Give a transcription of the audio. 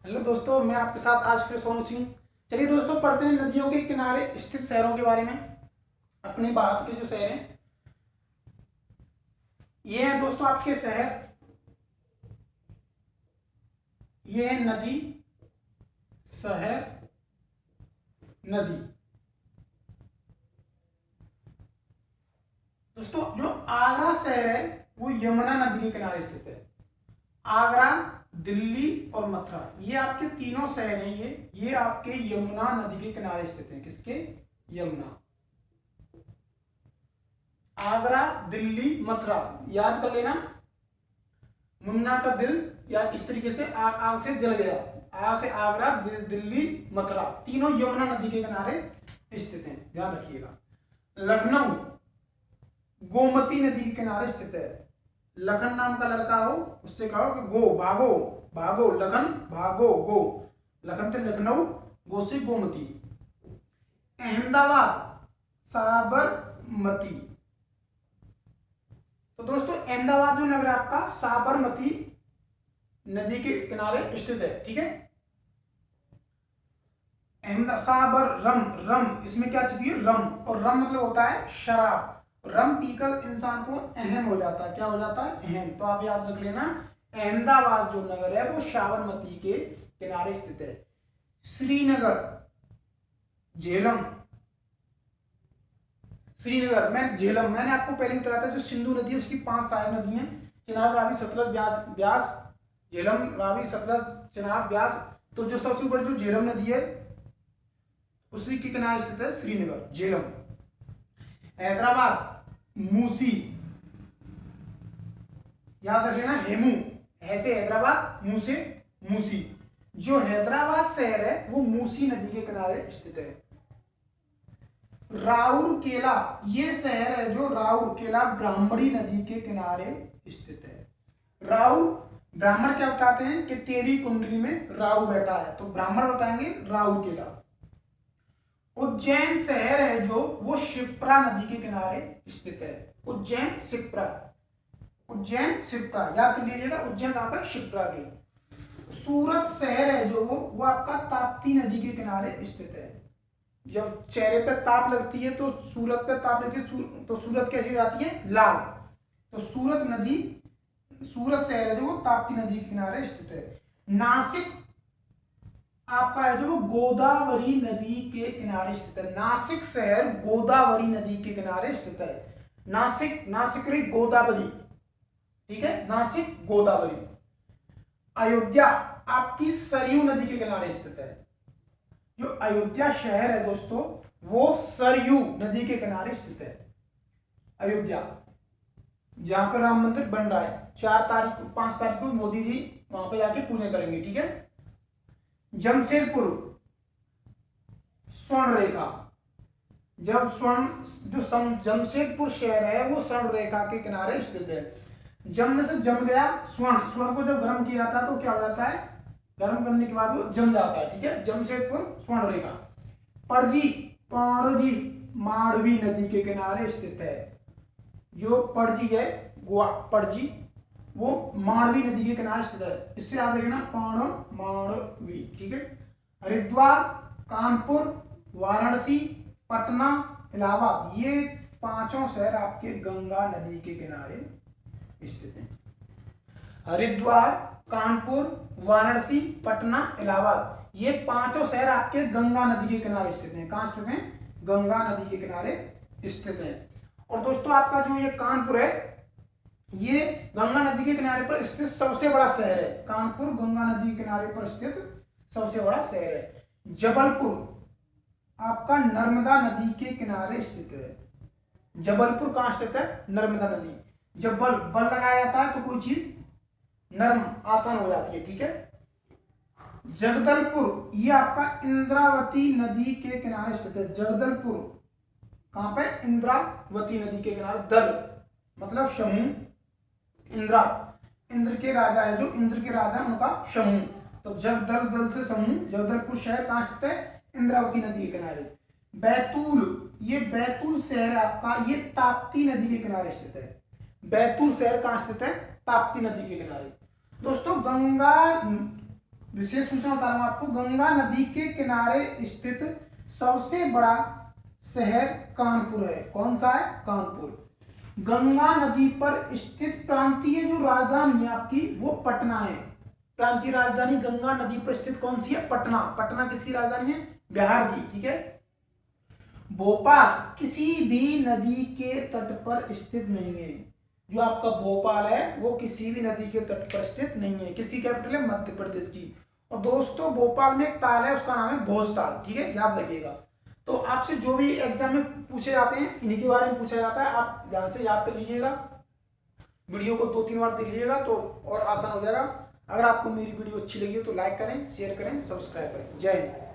Hello दोस्तों, मैं आपके साथ आज फिर सोनू सिंह। चलिए दोस्तों, पढ़ते हैं नदियों के किनारे स्थित शहरों के बारे में। अपने भारत के जो शहर हैं ये हैं दोस्तों आपके शहर। ये है नदी, शहर, नदी। दोस्तों जो आगरा शहर है वो यमुना नदी के किनारे स्थित है। आगरा, दिल्ली और मथुरा, ये आपके तीनों शहर हैं। ये आपके यमुना नदी के किनारे स्थित हैं। किसके? यमुना। आगरा, दिल्ली, मथुरा, याद कर लेना। मुन्ना का दिल, या इस तरीके से आग से जल गया। आग से आगरा, दिल्ली, मथुरा, तीनों यमुना नदी के किनारे स्थित हैं, ध्यान रखिएगा। लखनऊ गोमती नदी के किनारे स्थित है। लखन नाम का लड़का हो, उससे कहो कि गो, भागो भागो, लखन भागो, गो। लखन से लखनऊ, गो से गोमती। अहमदाबाद साबरमती। तो दोस्तों अहमदाबाद जो नगर है आपका साबरमती नदी के किनारे स्थित है। ठीक है। अहमदाबाद साबर, रम, इसमें क्या छिपी है? रम। और रम मतलब होता है शराब। रम पीकर इंसान को अहम हो जाता है। क्या हो जाता है? अहम। तो आप याद रख लेना, अहमदाबाद जो नगर है वो साबरमती के किनारे स्थित है। श्रीनगर, झेलम, श्रीनगर में झेलम, मैंने आपको पहले बताया था जो सिंधु नदी है उसकी 5 सहायक नदी हैं, चिनाब, रावी, सतलज, ब्यास, झेलम, रावी, सतलज, चिनाब, ब्यास। तो जो सबसे बड़ी जो झेलम नदी है उसी के किनारे स्थित है श्रीनगर, झेलम। हैदराबाद मूसी, याद रख लेना, हेमू, ऐसे हैदराबाद, मुंह से मूसी। जो हैदराबाद शहर है वो मूसी नदी के किनारे स्थित है। राउरकेला, ये शहर है जो राउरकेला ब्राह्मणी नदी के किनारे स्थित है। राउ, ब्राह्मण क्या बताते हैं कि तेरी कुंडली में राहु बैठा है, तो ब्राह्मण बताएंगे राउरकेला। उज्जैन शहर है जो वो शिप्रा नदी के किनारे स्थित है। उज्जैन, शिप्रा, उज्जैन, शिप्रा, याद कर लीजिएगा। उज्जैन कहां पर? शिप्रा के। सूरत शहर है जो वो आपका ताप्ती नदी के किनारे स्थित है। जब चेहरे पे ताप लगती है तो सूरत पे ताप लगती है, तो सूरत कैसी जाती है? लाल। तो सूरत नदी, सूरत शहर है जो वो ताप्ती नदी के किनारे स्थित है। नासिक आपका है जो गोदावरी नदी के किनारे स्थित है। नासिक शहर गोदावरी नदी के किनारे स्थित है। नासिक, नासिक रही गोदावरी, ठीक है, नासिक गोदावरी। अयोध्या आपकी सरयू नदी के किनारे स्थित है। जो अयोध्या शहर है दोस्तों वो सरयू नदी के किनारे स्थित है। अयोध्या, जहां पर राम मंदिर बन रहा है, 4 तारीख को, 5 तारीख को मोदी जी वहां पर जाके पूजा करेंगे। ठीक है। जमशेदपुर स्वर्ण रेखा, जब स्वर्ण, जो जमशेदपुर शहर है वो स्वर्ण रेखा के किनारे स्थित है। जम में से जम गया स्वर्ण, स्वर्ण को जब गर्म किया जाता है तो क्या हो जाता है? गर्म करने के बाद वो जम जाता है। ठीक है। जमशेदपुर स्वर्ण रेखा। पणजी, पणजी मांडवी नदी के किनारे स्थित है। जो पणजी है गोवा, पणजी वो मांडवी नदी के किनारे स्थित है। इससे याद रखना, मांडवी। ठीक है। हरिद्वार, कानपुर, वाराणसी, पटना, इलाहाबाद, ये 5 शहर आपके गंगा नदी के किनारे स्थित हैं। हरिद्वार, कानपुर, वाराणसी, पटना, इलाहाबाद, ये 5 शहर आपके गंगा नदी के किनारे स्थित हैं। कहां स्थित हैं? गंगा नदी के किनारे स्थित हैं। और दोस्तों आपका जो ये कानपुर है ये गंगा नदी के किनारे पर स्थित सबसे बड़ा शहर है। कानपुर गंगा नदी के किनारे पर स्थित सबसे बड़ा शहर है। जबलपुर आपका नर्मदा नदी के किनारे स्थित है। जबलपुर कहां स्थित है? नर्मदा नदी। जब बल लगाया जाता है तो कोई चीज नर्म, आसान हो जाती है। ठीक है। जगदलपुर ये आपका इंद्रावती नदी के किनारे स्थित है। जगदलपुर कहां पे? इंद्रावती नदी के किनारे। दल मतलब समूह, इंद्रा, इंद्र के राजा है, जो इंद्र के राजा उनका समूह, तो जगदल, दल से समूह। जगदलपुर शहर कहां स्थित है? इंद्रावती नदी के किनारे। बैतूल, ये बैतूल शहर है आपका, ये ताप्ती नदी के किनारे स्थित है। बैतूल शहर कहां स्थित है? ताप्ती नदी के किनारे। दोस्तों गंगा विशेष सूचना बता रहा हूं आपको, गंगा नदी के किनारे स्थित सबसे बड़ा शहर कानपुर है। कौन सा है? कानपुर। गंगा नदी पर स्थित प्रांतीय जो राजधानी है आपकी वो पटना है। प्रांतीय राजधानी गंगा नदी पर स्थित कौन सी है? पटना। पटना किसकी राजधानी है? बिहार की। ठीक है। भोपाल किसी भी नदी के तट पर स्थित नहीं है। जो आपका भोपाल है वो किसी भी नदी के तट पर स्थित नहीं है। किसकी कैपिटल है? मध्य प्रदेश की। और दोस्तों भोपाल में एक ताल है, उसका नाम है भोजताल। ठीक है, याद रखिएगा। तो आपसे जो भी एग्जाम में पूछे जाते हैं इन्हीं के बारे में पूछा जाता है, आप ध्यान से याद कर लीजिएगा। वीडियो को 2-3 बार देख लीजिएगा तो और आसान हो जाएगा। अगर आपको मेरी वीडियो अच्छी लगी तो लाइक करें, शेयर करें, सब्सक्राइब करें। जय हिंद।